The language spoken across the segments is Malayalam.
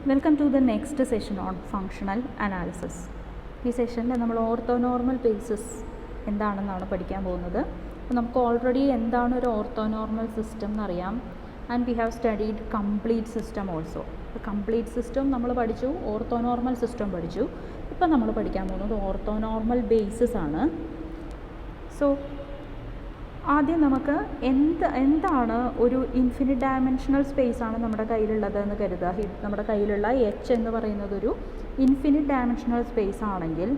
Welcome to the next session on functional analysis. ഈ സെഷനിൽ നമ്മൾ ഓർത്തോനോർമൽ ബേസിസ് എന്താണെന്നാണ് പഠിക്കാൻ പോകുന്നത്. അപ്പോൾ നമുക്ക് ഓൾറെഡി എന്താണ് ഒരു ഓർത്തോനോർമൽ സിസ്റ്റം എന്നറിയാം. And we have studied complete system also. Complete system നമ്മൾ പഠിച്ചു, ഓർത്തോനോർമൽ സിസ്റ്റം പഠിച്ചു. ഇപ്പം നമ്മൾ പഠിക്കാൻ പോകുന്നത് ഓർത്തോനോർമൽ ബേസിസ് ആണ്. സോ ആദ്യം നമുക്ക് എന്താണ് ഒരു ഇൻഫിനിറ്റ് ഡയമെൻഷണൽ സ്പേസ് ആണ് നമ്മുടെ കയ്യിലുള്ളത് എന്ന് കരുതുക. നമ്മുടെ കയ്യിലുള്ള എച്ച് എന്ന് പറയുന്നത് ഒരു ഇൻഫിനിറ്റ് ഡയമെൻഷണൽ സ്പേസ് ആണെങ്കിൽ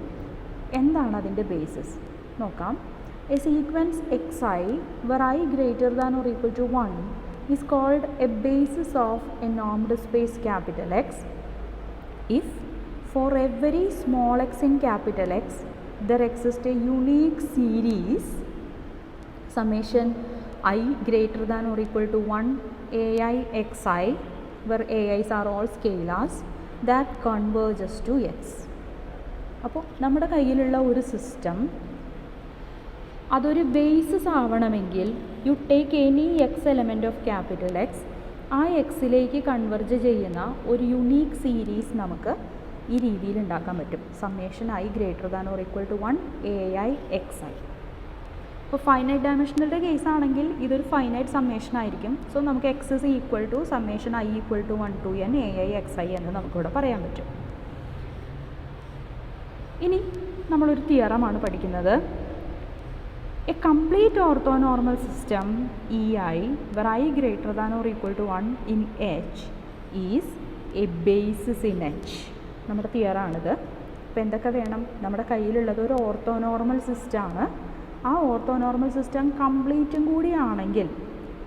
എന്താണ് അതിൻ്റെ ബേസിസ് നോക്കാം. A sequence x i where i greater than or equal to 1 is called a basis of a normed space capital x if for every small x in capital x there exist a unique series summation I greater than or equal to 1 ai xi where ai's are all scalars that converges to x. അപ്പോൾ നമ്മുടെ കയ്യിലുള്ള ഒരു സിസ്റ്റം അതൊരു ബേസിസ് ആവണമെങ്കിൽ you take any X element of capital X, ആ എക്സിലേക്ക് കൺവെർജ് ചെയ്യുന്ന ഒരു യുണീക്ക് സീരീസ് നമുക്ക് ഈ രീതിയിൽ ഉണ്ടാക്കാൻ പറ്റും. Summation I greater than or equal to 1 ai xi. ഇപ്പോൾ ഫൈനൈറ്റ് ഡയമെൻഷണലിൻ്റെ കേസ് ആണെങ്കിൽ ഇതൊരു ഫൈനൈറ്റ് സമ്മേഷൻ ആയിരിക്കും. സോ നമുക്ക് X is equal to summation I equal to 1 to n ai xi എന്ന് നമുക്കിവിടെ പറയാൻ പറ്റും. ഇനി നമ്മളൊരു തിയറമാണ് പഠിക്കുന്നത്. A complete orthonormal system EI where I greater than or equal to 1 in H is a basis in H. നമ്മുടെ തിയറാണിത്. അപ്പോൾ എന്തൊക്കെ വേണം? നമ്മുടെ കയ്യിലുള്ളത് ഒരു ഓർത്തോനോർമൽ സിസ്റ്റമാണ്. ആ ഓർത്തോനോർമൽ സിസ്റ്റം കംപ്ലീറ്റും കൂടിയാണെങ്കിൽ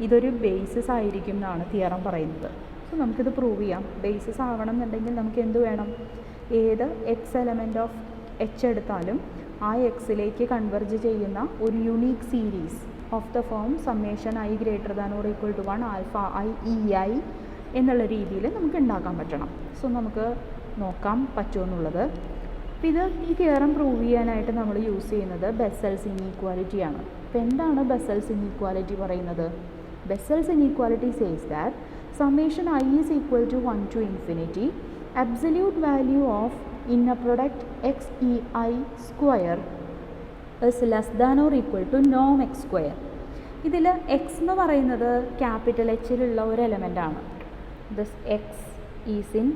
ഇതൊരു ബേസിസ് ആയിരിക്കും എന്നാണ് തിയറം പറയുന്നത്. സോ നമുക്കിത് പ്രൂവ് ചെയ്യാം. ബേസിസ് ആവണം എന്നുണ്ടെങ്കിൽ നമുക്ക് എന്ത് വേണം? ഏത് എക്സ് എലമെൻറ്റ് ഓഫ് എച്ച് എടുത്താലും ആ എക്സിലേക്ക് കൺവെർജ് ചെയ്യുന്ന ഒരു unique series of the form summation I greater than or equal to 1 ആൽഫ I EI എന്നുള്ള രീതിയിൽ നമുക്ക് ഉണ്ടാക്കാൻ പറ്റണം. സോ നമുക്ക് നോക്കാം പറ്റുമെന്നുള്ളത്. അപ്പോൾ ഈ തിയറം പ്രൂവ് ചെയ്യാനായിട്ട് നമ്മൾ യൂസ് ചെയ്യുന്നത് ബെസ്സൽസ് ഇനീക്വാലിറ്റിയാണ്. അപ്പോൾ എന്താണ് ബെസ്സൽസ് ഇനീക്വാലിറ്റി പറയുന്നത്? Bessel's inequality says that summation I is equal to 1 to infinity absolute value of inner product xei square is less than or equal to norm x square. ഇതിൽ എക്സ് എന്ന് പറയുന്നത് ക്യാപിറ്റൽ എച്ചിലുള്ള ഒരു എലമെൻ്റാണ്. This x is in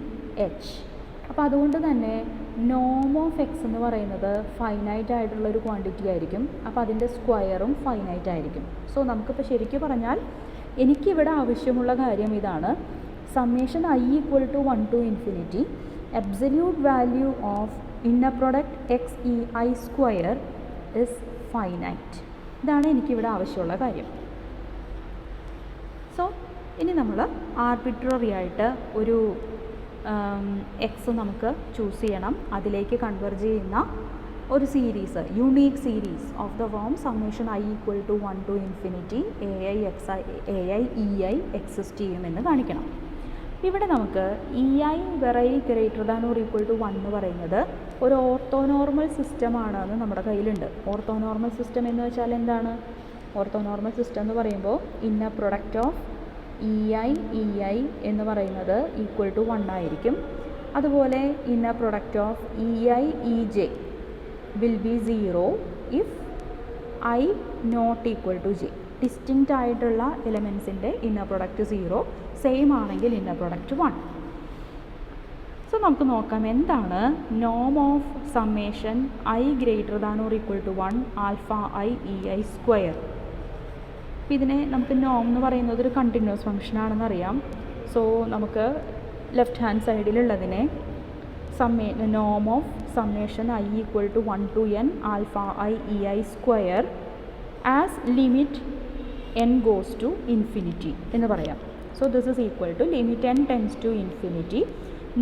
h. അപ്പോൾ അതുകൊണ്ട് തന്നെ നോം ഓഫ് എക്സ് എന്ന് പറയുന്നത് ഫൈനൈറ്റ് ആയിട്ടുള്ളൊരു ക്വാണ്ടിറ്റി ആയിരിക്കും. അപ്പോൾ അതിൻ്റെ സ്ക്വയറും ഫൈനൈറ്റ് ആയിരിക്കും. സോ നമുക്കിപ്പോൾ ശരിക്കും പറഞ്ഞാൽ എനിക്കിവിടെ ആവശ്യമുള്ള കാര്യം ഇതാണ്. Summation I equal to 1 to infinity absolute value of inner product xei square is finite. ഇതാണ് എനിക്കിവിടെ ആവശ്യമുള്ള കാര്യം. സോ ഇനി നമ്മൾ ആർബിട്രറി ആയിട്ട് ഒരു എക്സ് നമുക്ക് ചൂസ് ചെയ്യണം. അതിലേക്ക് കൺവെർജ് ചെയ്യുന്ന ഒരു series, unique series of the form summation I equal to 1 to infinity ai EI exist ചെയ്യുമെന്ന് കാണിക്കണം. ഇവിടെ നമുക്ക് EI where I greater than or equal to 1 എന്ന് പറയുന്നത് ഒരു ഓർത്തോനോർമൽ സിസ്റ്റമാണെന്ന് നമ്മുടെ കയ്യിലുണ്ട്. ഓർത്തോനോർമൽ സിസ്റ്റം എന്ന് വെച്ചാൽ എന്താണ്? ഓർത്തോനോർമൽ സിസ്റ്റം എന്ന് പറയുമ്പോൾ ഇന്നർ പ്രൊഡക്റ്റ് ഓഫ് EI എന്ന് പറയുന്നത് ഈക്വൽ ടു 1 ആയിരിക്കും. അതുപോലെ inner product of EI EJ will be 0 if I not equal to J. Distinct ആയിട്ടുള്ള എലമെൻസിൻ്റെ ഇന്നർ പ്രൊഡക്റ്റ് 0, സെയിം ആണെങ്കിൽ ഇന്നർ പ്രൊഡക്റ്റ് 1. സോ നമുക്ക് നോക്കാം എന്താണ് നോം of summation I greater than or equal to 1 ആൽഫ I EI സ്ക്വയർ. അപ്പോൾ ഇതിനെ നമുക്ക് നോം എന്ന് പറയുന്നത് ഒരു കണ്ടിന്യൂസ് ഫംഗ്ഷൻ ആണെന്ന് അറിയാം. സോ നമുക്ക് ലെഫ്റ്റ് ഹാൻഡ് സൈഡിലുള്ളതിനെ നോം of summation I equal to 1 to n alpha I EI square as limit n goes to infinity എന്ന് പറയാം. So this is equal to limit n tends to infinity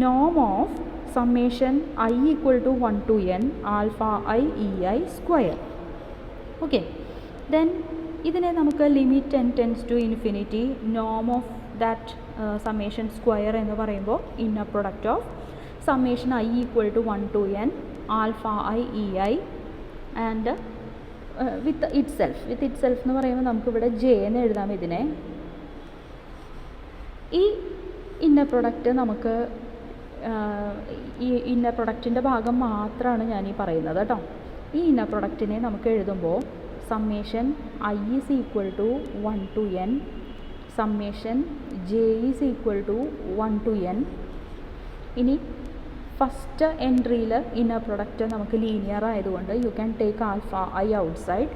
നോം of summation I equal to 1 to n alpha I EI square. Okay, then ഇതിനെ നമുക്ക് limit n tends to infinity നോം ഓഫ് ദാറ്റ് സമ്മേഷൻ സ്ക്വയർ എന്ന് പറയുമ്പോൾ inner product of summation I equal to 1 to n alpha I EI and with itself എന്ന് പറയുമ്പോൾ നമുക്കിവിടെ J എന്ന് എഴുതാം. ഇതിനെ ഈ ഇന്നർ പ്രൊഡക്റ്റ് നമുക്ക് ഈ ഇന്നർ പ്രൊഡക്റ്റിൻ്റെ ഭാഗം മാത്രമാണ് ഞാൻ ഈ പറയുന്നത് കേട്ടോ. ഈ ഇന്നർ പ്രൊഡക്റ്റിനെ നമുക്ക് എഴുതുമ്പോൾ summation I is equal to 1 to n, summation j is equal to 1 to n. ഇനി ഫസ്റ്റ് എൻട്രിയിൽ ഇന്നർ പ്രൊഡക്റ്റ് നമുക്ക് ലീനിയർ ആയതുകൊണ്ട് you can take alpha I outside.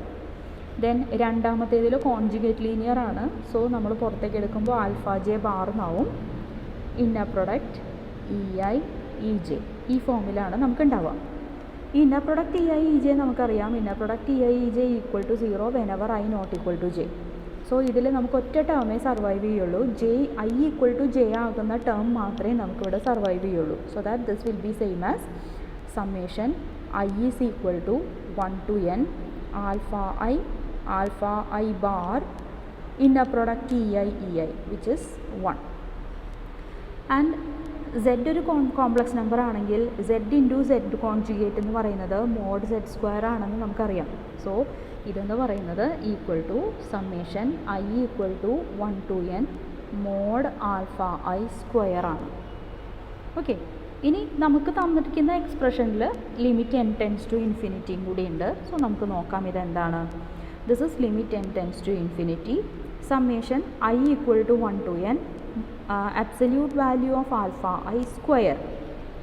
Then രണ്ടാമത്തേതിൽ കോൺജുഗേറ്റ് ലീനിയർ ആണ്, സോ നമ്മൾ പുറത്തേക്ക് എടുക്കുമ്പോൾ ആൽഫ j ബാർ എന്നാവും. ഇന്നർ പ്രൊഡക്റ്റ് EI EJ ഈ ഫോമിലാണ് നമുക്ക് ഉണ്ടാവുക. ഈ ഇന്നർ പ്രൊഡക്റ്റ് EI EJ നമുക്കറിയാം. Inner product EI EJ equal to 0 whenever I not equal to j. So ഇതിൽ നമുക്ക് ഒറ്റ ടേമേ സർവൈവ് ചെയ്യുള്ളൂ. I ഈക്വൽ ടു j ആകുന്ന ടേം മാത്രമേ നമുക്കിവിടെ സർവൈവ് ചെയ്യുള്ളൂ. So that this will be same as summation I is equal to 1 to n alpha I bar inner product EI which is 1. And z ഒരു കോംപ്ലക്സ് നമ്പർ ആണെങ്കിൽ z ഇൻറ്റു z കോൺജുഗേറ്റ് എന്ന് പറയുന്നത് മോഡ് z² ആണെന്ന് നമുക്കറിയാം. സോ ഇതെന്ന് പറയുന്നത് equal to summation I equal to 1 to n mod alpha I square ആണ്. ഓക്കെ, ഇനി നമുക്ക് തന്നിരിക്കുന്ന എക്സ്പ്രഷനിൽ ലിമിറ്റ് n ടെൻസ് ടു ഇൻഫിനിറ്റിയും കൂടി ഉണ്ട്. സോ നമുക്ക് നോക്കാം ഇതെന്താണ്. This is limit n tends to infinity summation I equal to 1 to n absolute value of alpha I square.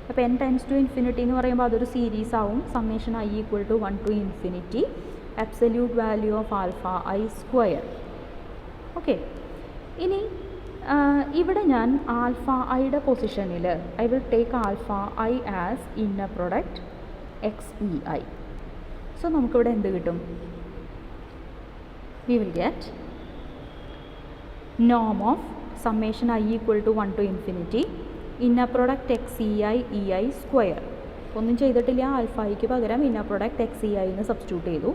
അപ്പോൾ n ടെൻസ് ടു ഇൻഫിനിറ്റി എന്ന് പറയുമ്പോൾ അതൊരു സീരീസ് ആവും. Summation I equal to 1 to infinity absolute value of alpha I square. Okay, ഇനി ഇവിടെ ഞാൻ ആൽഫ ഐയുടെ പൊസിഷനിൽ I will take alpha I as inner product XEI. So നമുക്കിവിടെ എന്ത് കിട്ടും? We will get norm of summation I equal to 1 to infinity inner product XEI EI square. ഒന്നും ചെയ്തിട്ടില്ല, ആൽഫയ്ക്ക് പകരം ഇന്നർ പ്രൊഡക്റ്റ് XEI എന്ന് സബ്സ്റ്റിറ്റ്യൂട്ട് ചെയ്തു.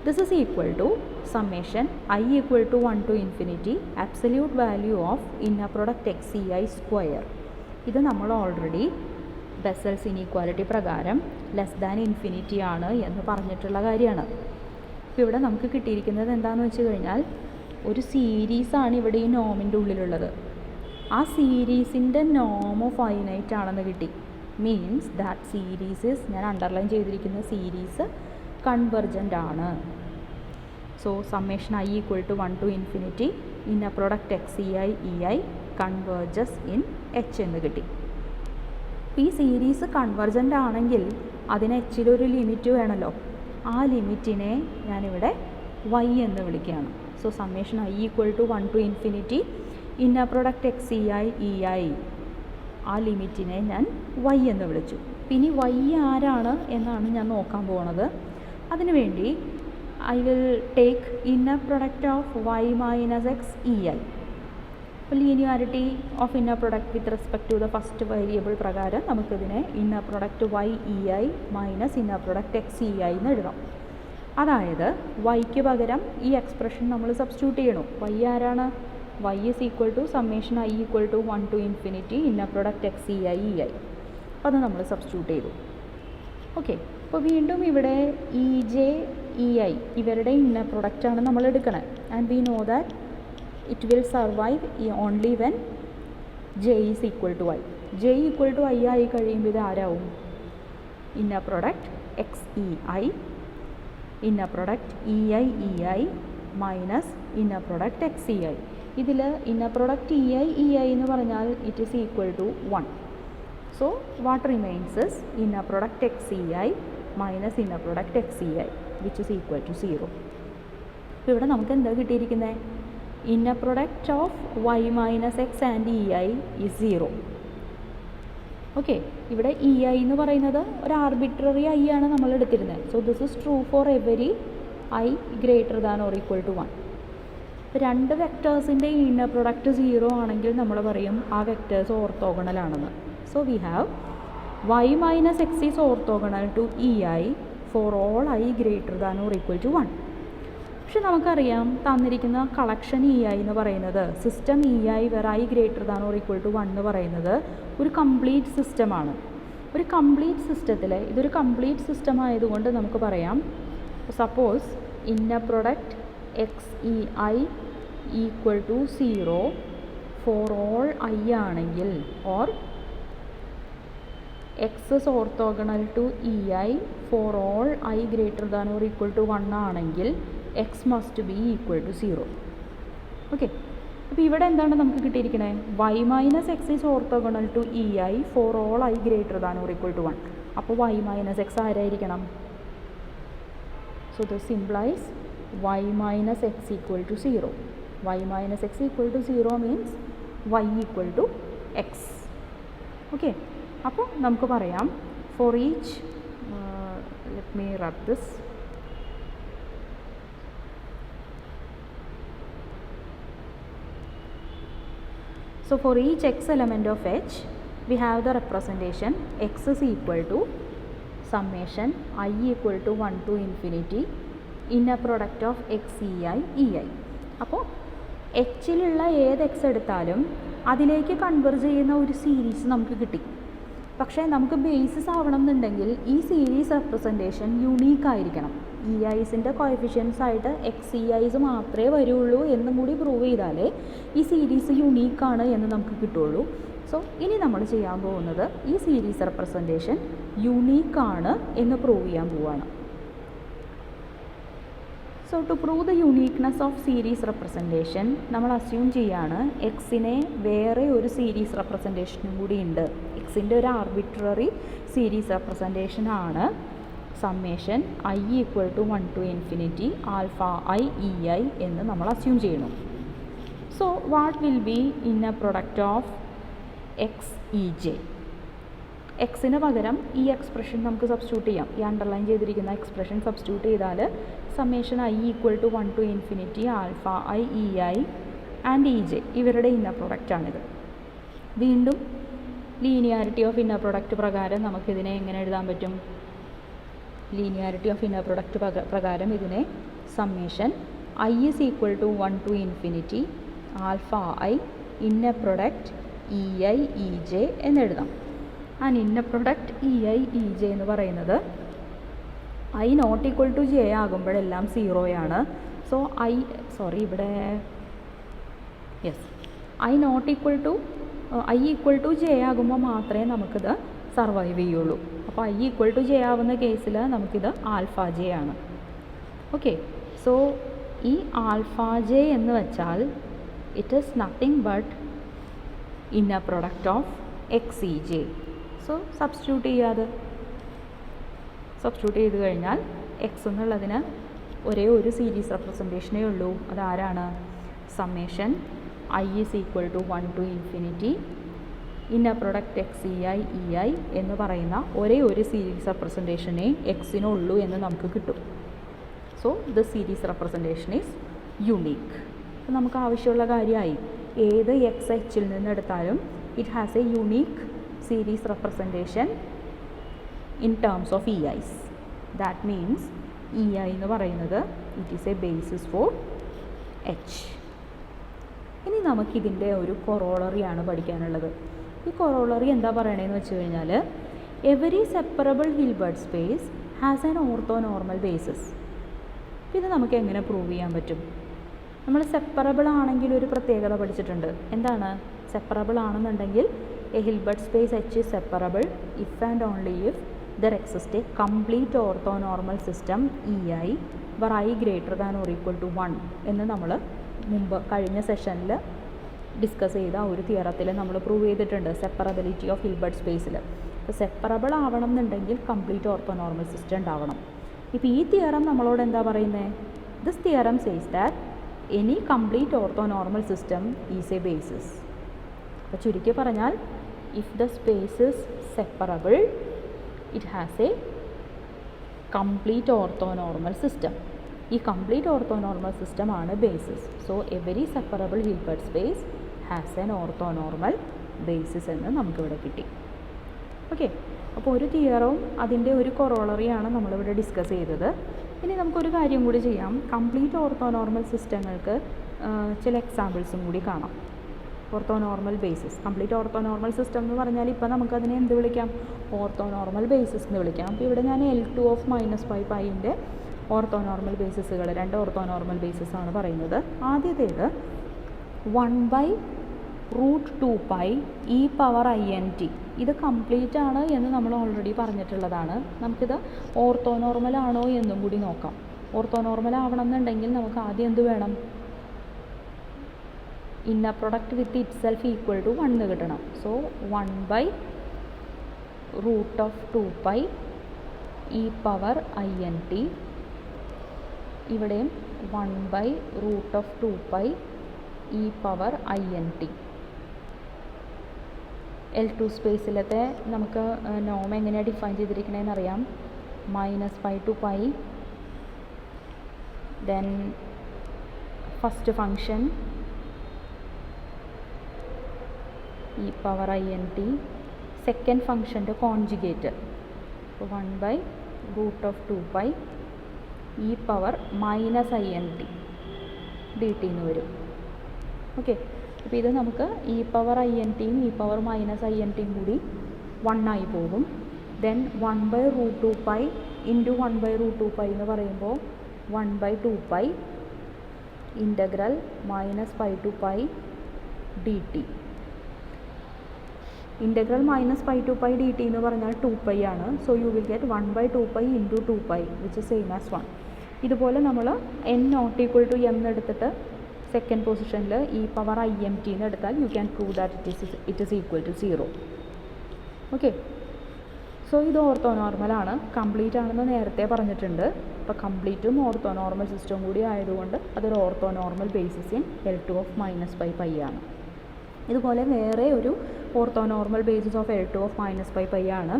This is equal to summation I equal to 1 to infinity absolute value of inner product XEI square. ഇത് നമ്മൾ ഓൾറെഡി ബെസൽസ് ഇനീക്വാലിറ്റി പ്രകാരം ലെസ് ദാൻ ഇൻഫിനിറ്റി ആണ് എന്ന് പറഞ്ഞിട്ടുള്ള കാര്യമാണ്. ഇപ്പോൾ ഇവിടെ നമുക്ക് കിട്ടിയിരിക്കുന്നത് എന്താണെന്ന് വെച്ച് കഴിഞ്ഞാൽ ഒരു സീരീസാണ് ഇവിടെ ഈ നോമിൻ്റെ ഉള്ളിലുള്ളത്. ആ സീരീസിൻ്റെ നോമ് ഫൈനൈറ്റ് ആണെന്ന് കിട്ടി. മീൻസ് ദാറ്റ് സീരീസ് ഞാൻ അണ്ടർലൈൻ ചെയ്തിരിക്കുന്ന സീരീസ് കൺവെർജൻ്റ് ആണ്. So summation I equal to 1 to infinity inner product XEI EI converges in H എന്ന് കിട്ടി. അപ്പോൾ ഈ സീരീസ് കൺവെർജൻ്റ് ആണെങ്കിൽ അതിന് H'ലൊരു ലിമിറ്റ് വേണമല്ലോ. ആ ലിമിറ്റിനെ ഞാനിവിടെ Y എന്ന് വിളിക്കുകയാണ്. So summation I equal to 1 to infinity inner product XEI EI ആ ലിമിറ്റിനെ ഞാൻ Y എന്ന് വിളിച്ചു. പിന്നെ Y ആരാണ് എന്നാണ് ഞാൻ നോക്കാൻ പോകുന്നത്. അതിനുവേണ്ടി I will take inner product of Y minus X EI. അപ്പോൾ linearity of inner product with respect to the first variable പ്രകാരം നമുക്കിതിനെ inner product Y EI minus inner product X EI എന്ന് എഴുതാം. അതായത് വൈക്ക് പകരം ഈ എക്സ്പ്രഷൻ നമ്മൾ സബ്സ്റ്റിറ്റ്യൂട്ട് ചെയ്യണം. Y ആരാണ്? Y is equal to summation I equal to 1 to infinity inner product XEI EI. അപ്പോൾ അത് നമ്മൾ സബ്സ്റ്റിറ്റ്യൂട്ട് ചെയ്തു. ഓക്കെ, അപ്പോൾ വീണ്ടും ഇവിടെ EJ EI ഇവരുടെ ഇന്നർ പ്രൊഡക്റ്റാണ് നമ്മൾ എടുക്കണത്. And we know that it will survive only when J is equal to I. J equal to I ആയി കഴിയുമ്പോൾ ഇത് ആരാവും? Inner product XEI inner product EI EI minus inner product XEI. ഇതിൽ ഇന്നർ പ്രൊഡക്റ്റ് EI എന്ന് പറഞ്ഞാൽ it is equal to 1. So what remains is inner product XEI minus inner product XEI which is equal to 0. അപ്പോൾ ഇവിടെ നമുക്ക് എന്താ കിട്ടിയിരിക്കുന്നത്? Inner product of Y minus X and EI is 0. Okay, ഇവിടെ EI എന്ന് പറയുന്നത് ഒരു ആർബിട്രറി I ആണ് നമ്മൾ എടുത്തിരുന്നത്. So this is true for every I greater than or equal to 1. രണ്ട് വെക്ടേഴ്സിൻ്റെ ഇന്നർ പ്രൊഡക്റ്റ് 0 ആണെങ്കിൽ നമ്മൾ പറയും ആ വെക്ടേഴ്സ് ഓർത്തോഗണൽ ആണെന്ന്. So we have Y minus X is orthogonal to EI for all I greater than or equal to 1. പക്ഷെ നമുക്കറിയാം തന്നിരിക്കുന്ന കളക്ഷൻ EI എന്ന് പറയുന്നത് system EI where I greater than or equal to 1 എന്ന് പറയുന്നത് ഒരു കംപ്ലീറ്റ് സിസ്റ്റമാണ്. ഒരു കംപ്ലീറ്റ് സിസ്റ്റത്തിൽ ഇതൊരു കംപ്ലീറ്റ് സിസ്റ്റം ആയതുകൊണ്ട് നമുക്ക് പറയാം suppose inner product XEI equal to 0 for all I ആണെങ്കിൽ or x is orthogonal to e i for all i greater than or equal to 1 ആണെങ്കിൽ x must be equal to 0. Okay, അപ്പോൾ ഇവിടെ എന്താണ് നമുക്ക് കിട്ടിയിരിക്കണേ? Y minus x is orthogonal to e i for all i greater than or equal to 1. അപ്പോൾ വൈ മൈനസ് എക്സ് ആരായിരിക്കണം? So this implies y minus x equal to 0. y minus x equal to 0 means y equal to x. Okay, അപ്പോൾ നമുക്ക് പറയാം for each let me write this. So for each x element of H we have the representation x is equal to summation I equal to 1 to infinity inner product of x ei. അപ്പോൾ എച്ചിലുള്ള ഏത് എക്സ് എടുത്താലും അതിലേക്ക് കൺവേർജ് ചെയ്യുന്ന ഒരു സീരീസ് നമുക്ക് കിട്ടി. പക്ഷേ നമുക്ക് ബേസിസ് ആവണം എന്നുണ്ടെങ്കിൽ ഈ സീരീസ് റെപ്രസെൻറ്റേഷൻ യുണീക്ക് ആയിരിക്കണം. ഇ ഐസിൻ്റെ കോഎഫിഷ്യൻസ് ആയിട്ട് എക്സ് ഇ ഐസ് മാത്രമേ വരുള്ളൂ എന്നും കൂടി പ്രൂവ് ചെയ്താലേ ഈ സീരീസ് യുണീക്കാണ് എന്ന് നമുക്ക് കിട്ടുള്ളൂ. സോ ഇനി നമ്മൾ ചെയ്യാൻ പോകുന്നത് ഈ സീരീസ് റെപ്രസെൻറ്റേഷൻ യുണീക്കാണ് എന്ന് പ്രൂവ് ചെയ്യാൻ പോവുകയാണ്. So to prove the uniqueness of series representation നമ്മൾ അസ്യൂം ചെയ്യാണ് എക്സിനെ വേറെ ഒരു സീരീസ് റെപ്രസെൻറ്റേഷനും കൂടി ഉണ്ട്. എക്സിൻ്റെ ഒരു ആർബിട്രറി സീരീസ് റെപ്രസെൻറ്റേഷൻ ആണ് summation i equal to 1 to infinity alpha i e i എന്ന് നമ്മൾ അസ്യൂം ചെയ്യണം. So what will be inner product of x e j? എക്സിന് പകരം ഈ എക്സ്പ്രഷൻ നമുക്ക് സബ്സ്റ്റിറ്റ്യൂട്ട് ചെയ്യാം. ഈ അണ്ടർലൈൻ ചെയ്തിരിക്കുന്ന എക്സ്പ്രഷൻ സബ്സ്റ്റിറ്റ്യൂട്ട് ചെയ്താൽ summation i equal to 1 to infinity alpha i e i and e j ഇവരുടെ ഇന്നർ പ്രൊഡക്റ്റാണിത്. വീണ്ടും ലീനിയാരിറ്റി ഓഫ് ഇന്നർ പ്രൊഡക്റ്റ് പ്രകാരം നമുക്കിതിനെ എങ്ങനെ എഴുതാൻ പറ്റും? ലീനിയാരിറ്റി ഓഫ് ഇന്നർ പ്രൊഡക്റ്റ് പ്രകാരം ഇതിനെ summation i is equal to 1 to infinity alpha i inner product e i e j എന്നെഴുതാം. And inner product e i e j എന്ന് പറയുന്നത് i not equal to j ആകുമ്പോഴെല്ലാം സീറോയാണ്. സോ ഇവിടെ i not equal to i equal to j ആകുമ്പോൾ മാത്രമേ നമുക്കിത് സർവൈവ് ചെയ്യുള്ളൂ. അപ്പോൾ ഐ ഈക്വൽ ടു ജെ ആവുന്ന കേസിൽ നമുക്കിത് ആൽഫ ജെ ആണ്. ഓക്കെ, സോ ഈ ആൽഫ ജെ എന്ന് വെച്ചാൽ it is nothing but inner product of x e J. So substitute ചെയ്ത് കഴിഞ്ഞാൽ എക്സ് എന്നുള്ളതിന് ഒരേ ഒരു സീരീസ് റെപ്രസെൻറ്റേഷനേ ഉള്ളൂ. അതാരാണ്? Summation i is equal to 1 to infinity inner product x e i എന്ന് പറയുന്ന ഒരേ ഒരു സീരീസ് റെപ്രസെൻറ്റേഷനേ എക്സിനുള്ളൂ എന്ന് നമുക്ക് കിട്ടും. So the series representation is unique. അപ്പോൾ നമുക്ക് ആവശ്യമുള്ള കാര്യമായി. ഏത് എക്സ് എച്ചിൽ നിന്ന് എടുത്താലും it has A unique series representation in terms of EIs. That means EI എന്ന് പറയുന്നത് it is a basis for H. ഇനി നമുക്കിതിൻ്റെ ഒരു കൊറോളറിയാണ് പഠിക്കാനുള്ളത്. ഈ കൊറോളറി എന്താ പറയണതെന്ന് വെച്ച് കഴിഞ്ഞാൽ every separable Hilbert space has an orthonormal basis. ഇത് നമുക്ക് എങ്ങനെ പ്രൂവ് ചെയ്യാൻ പറ്റും? നമ്മൾ സെപ്പറബിൾ ആണെങ്കിൽ ഒരു പ്രത്യേകത പഠിച്ചിട്ടുണ്ട്. എന്താണ്? സെപ്പറബിൾ ആണെന്നുണ്ടെങ്കിൽ a Hilbert space H is separable if and only if there exists a complete orthonormal system EI where I greater than or equal to 1 എന്ന് നമ്മൾ മുമ്പ് കഴിഞ്ഞ സെഷനിൽ ഡിസ്കസ് ചെയ്ത ഒരു തിയറത്തിൽ നമ്മൾ പ്രൂവ് ചെയ്തിട്ടുണ്ട് സെപ്പറബിലിറ്റി ഓഫ് ഹിൽബർട്ട് സ്പേസിൽ. അപ്പോൾ സെപ്പറബിൾ ആവണം എന്നുണ്ടെങ്കിൽ കംപ്ലീറ്റ് ഓർത്തോനോർമൽ സിസ്റ്റം ഉണ്ടാവണം. ഇപ്പോൾ ഈ തിയറം നമ്മളോട് എന്താ പറയുന്നത്? This theorem says that any complete orthonormal system is A basis. അപ്പോൾ ചുരുക്കി പറഞ്ഞാൽ if the space is separable it has a complete orthonormal system. ഈ കംപ്ലീറ്റ് ഓർത്തോനോർമൽ സിസ്റ്റം ആണ് basis. So every separable Hilbert space has an orthonormal basis എന്ന് നമുക്കിവിടെ കിട്ടി. ഓക്കെ, അപ്പോൾ ഒരു തിയറവും അതിൻ്റെ ഒരു കൊറോളറിയാണ് നമ്മളിവിടെ ഡിസ്കസ് ചെയ്തത്. ഇനി നമുക്കൊരു കാര്യം കൂടി ചെയ്യാം. കംപ്ലീറ്റ് ഓർത്തോനോർമൽ സിസ്റ്റങ്ങൾക്ക് ചില എക്സാമ്പിൾസും കൂടി കാണാം. Orthonormal basis, complete orthonormal system എന്ന് പറഞ്ഞാൽ ഇപ്പോൾ നമുക്കതിനെ എന്ത് വിളിക്കാം? ഓർത്തോനോർമൽ ബേസിസ് എന്ന് വിളിക്കാം. അപ്പോൾ ഇവിടെ ഞാൻ L2 ഓഫ് -5π ഓർത്തോനോർമൽ ബേസിസുകൾ 2 ഓർത്തോനോർമൽ ബേസിസ് ആണ് പറയുന്നത്. ആദ്യത്തേത് 1/π √2π e പവർ INT. ഇത് കംപ്ലീറ്റ് ആണ് എന്ന് നമ്മൾ ഓൾറെഡി പറഞ്ഞിട്ടുള്ളതാണ്. നമുക്കിത് ഓർത്തോനോർമൽ ആണോ എന്നും കൂടി നോക്കാം. ഓർത്തോനോർമൽ ആവണം എന്നുണ്ടെങ്കിൽ നമുക്ക് ആദ്യം എന്ത് വേണം? Inner product with itself equal to 1 കിട്ടണം. So 1/√2π e power INT. ഇവിടെയും 1/√2π e പവർ INT. L2 സ്പേസിലത്തെ നമുക്ക് നോം എങ്ങനെയാണ് ഡിഫൈൻ ചെയ്തിരിക്കണതെന്ന് അറിയാം. -π to π, then first function e power INT, second ഫങ്ഷൻ്റെ conjugate 1/√2π e power -INT dt എന്ന് വരും. ഓക്കെ, അപ്പോൾ ഇത് നമുക്ക് e പവർ INTയും e പവർ -INTയും കൂടി 1 ആയി പോകും. ദെൻ 1/√2π ഇൻറ്റു 1/√2π എന്ന് പറയുമ്പോൾ 1/2π integral -π to π dt. Integral -π to π dt എന്ന് പറഞ്ഞാൽ 2π ആണ്. So you will get 1/2π into 2π which is same as 1. ഇതുപോലെ നമ്മൾ n not equal to m എടുത്തിട്ട് സെക്കൻഡ് പൊസിഷനിൽ e പവർ IMT എന്ന് എടുത്താൽ you can prove that it is equal to 0. Okay, so ഇത് ഓർത്തോനോർമലാണ്. കംപ്ലീറ്റ് ആണെന്ന് നേരത്തെ പറഞ്ഞിട്ടുണ്ട്. അപ്പോൾ കംപ്ലീറ്റും ഓർത്തോനോർമൽ സിസ്റ്റം കൂടി ആയതുകൊണ്ട് അതൊരു orthonormal basis in L2 of -π ആണ്. ഇതുപോലെ വേറെ ഒരു orthonormal basis of L2 of -π ആണ്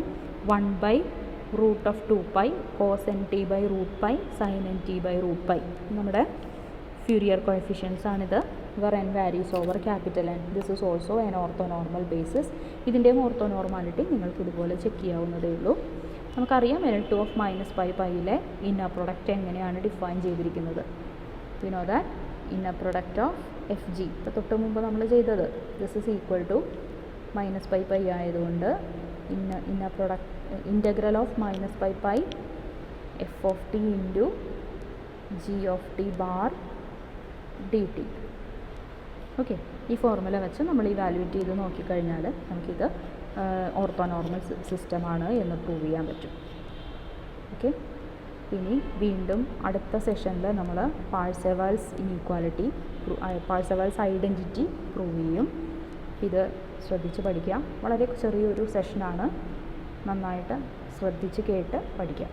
1/√2π cos nt/√π sin nt/√π. നമ്മുടെ ഫ്യൂരിയർ കോഎഫിഷ്യൻസ് ആണിത്. where n varies over capital N. This is also an orthonormal basis. ഇതിൻ്റെയും ഓർത്തോനോർമാലിറ്റി നിങ്ങൾക്ക് ഇതുപോലെ ചെക്ക് ചെയ്യാവുന്നതേ ഉള്ളൂ. നമുക്കറിയാം L2 of -π ഇന്നർ പ്രൊഡക്റ്റ് എങ്ങനെയാണ് ഡിഫൈൻ ചെയ്തിരിക്കുന്നത്. You know that inner product of FG ഇപ്പോൾ തൊട്ട് മുമ്പ് നമ്മൾ ചെയ്തത് ദിസ് ഇസ് ഈക്വൽ ടു -π ആയതുകൊണ്ട് inner product integral of -π f of t into g of t bar dt. Okay, ഈ ഫോർമുല വെച്ച് നമ്മൾ ഇവാലുവേറ്റ് ചെയ്ത് നോക്കിക്കഴിഞ്ഞാൽ നമുക്കിത് ഓർത്തോനോർമൽ സിസ്റ്റമാണ് എന്ന് പ്രൂവ് ചെയ്യാൻ പറ്റും. ഓക്കെ, ഇനി വീണ്ടും അടുത്ത സെഷനിൽ നമ്മൾ Parseval's inequality Parseval's identity prove ചെയ്യും. ഇത് ശ്രദ്ധിച്ച് പഠിക്കാം. വളരെ ചെറിയൊരു സെഷനാണ്. നന്നായിട്ട് ശ്രദ്ധിച്ച് കേട്ട് പഠിക്കാം.